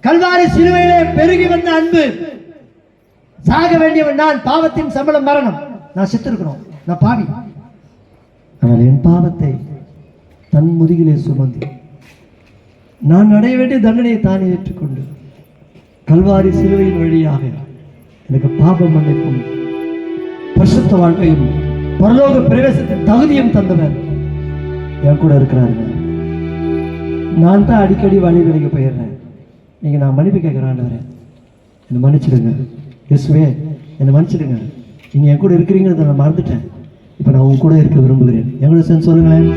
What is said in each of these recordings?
கல்வாரி சிலுவையிலே பெருகி வந்த அன்பு. சாக வேண்டியவன் நான், பாவத்தின் சம்பளம் மரணம். நான் செத்திருக்கிறோம், நான் பாவி. ஆனால் என் பாவத்தை தன் முதுகிலே சுமந்து நான் அடைய வேண்டிய தண்டனையை தானே ஏற்றுக்கொண்டு கல்வாரி சிலுவையின் வழியாக எனக்கு பாபம் மன்னிப்பும் பரிசுத்த வாழ்க்கையும் பரலோக பிரவேசத்தின் தகுதியும் தந்தவர் என் கூட இருக்கிறாருங்க. நான் தான் அடிக்கடி வழி விலகி போயிடுறேன். நீங்க நான் மன்னிப்பு கேட்கிறேன், ஆண்டவரே என்னை மன்னிச்சிடுங்க, இயேசுவே என்னை மன்னிச்சிடுங்க. நீங்க என் கூட இருக்கிறீங்கிறத நான் மறந்துட்டேன். இப்ப நான் உன் கூட இருக்க விரும்புகிறேன். என் கூட சேர்ந்து சொல்லுங்களேன்.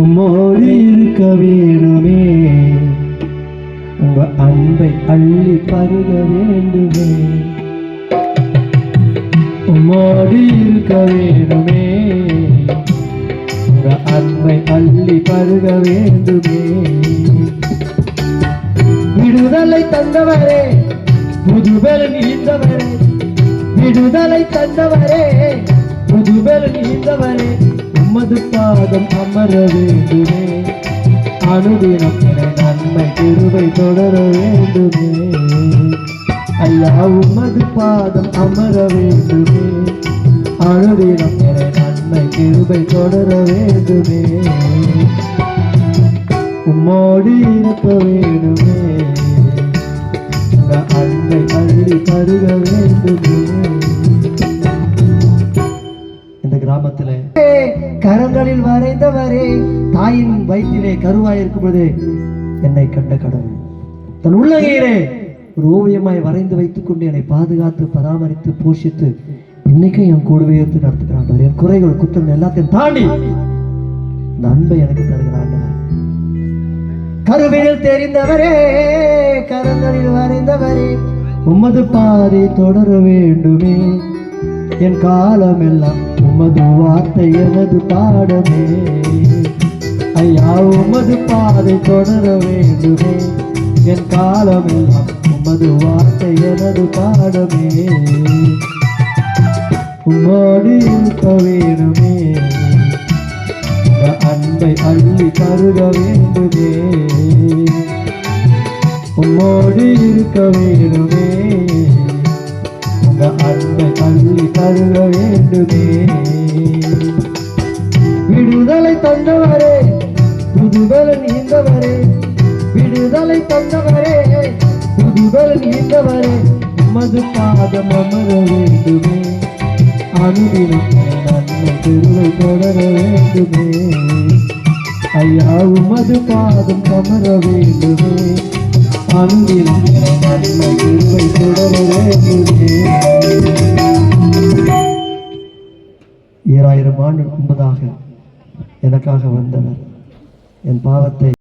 உம்மோடு இருக்க வேணுமே, உங்க அன்பை அள்ளி பருக வேண்டுமே. உம்மோடு இருக்க வேணுமே, உங்க அன்பை அள்ளி பருக வேண்டுமே. விடுதலை தந்தவரே, புதுபலன் ஈந்தவரே, விடுதலை தந்தவரே, புதுபலன் ஈந்தவரே, உமது பாதம் அமர வேண்டுமே. அனுதினம் என நன்மை கிருபை தொடர வேண்டுமே. ஐயா உமது பாதம் அமர வேண்டுமே. அனுதினம் என நன்மை கிருபை தொடர வேண்டுமே. உம்மோடு இருக்க வேண்டுமே, அன்பை அள்ளி தருக வேண்டுமே. இந்த கிராமத்திலே கரங்களில் வரைந்தவரே, தாயின் வயிற்றிலே கருவாயிருக்கும் பொழுது என்னை கண்ட கடவுள் தன் உள்ளங்கையிலே ஒரு ஓவியமாய் வரைந்து வைத்துக் கொண்டு என்னை பாதுகாத்து பராமரித்து போஷித்து இன்னைக்கும் என் கூடவே எடுத்து நடத்துகிறான். என் குறைகள் குற்றங்கள் எல்லாத்தையும் தாண்டி இந்த அன்பை எனக்கு தருகிறான். கருவினில் தெரிந்தவரே, கரங்களில் வரைந்தவரே, உமது பாதை தொடர வேண்டுமே. என் காலம் எல்லாம் உமது வார்த்தை எனது பாடமே. ஐயா உமது பாதை தொடர வேண்டுமே. என் காலம் எல்லாம் உமது வார்த்தை எனது பாடமே. உம்மோடு இருக்க வேணுமே, அன்பை அள்ளி தருக வேண்டுமே. உம்மோடு இருக்க வேண்டுமே, அன்பை அள்ளி தருக வேண்டுமே. விடுதலை தந்தவரே, புதுபலன் ஈந்தவரே, விடுதலை தந்தவரே, புதுபலன் ஈந்தவரே, உமது பாதம் அமர வேண்டுமே. அனுதினம் நன்மை கிருபை தொடர வேண்டுமே. ஐயா உமது பாதம் அமர வேண்டுமே. அனுதினம் நன்மை கிருபை தொடர வேண்டுமே. 2000 ஆண்டு முன்பதாக எனக்காக வந்தவர் என் பாவத்தை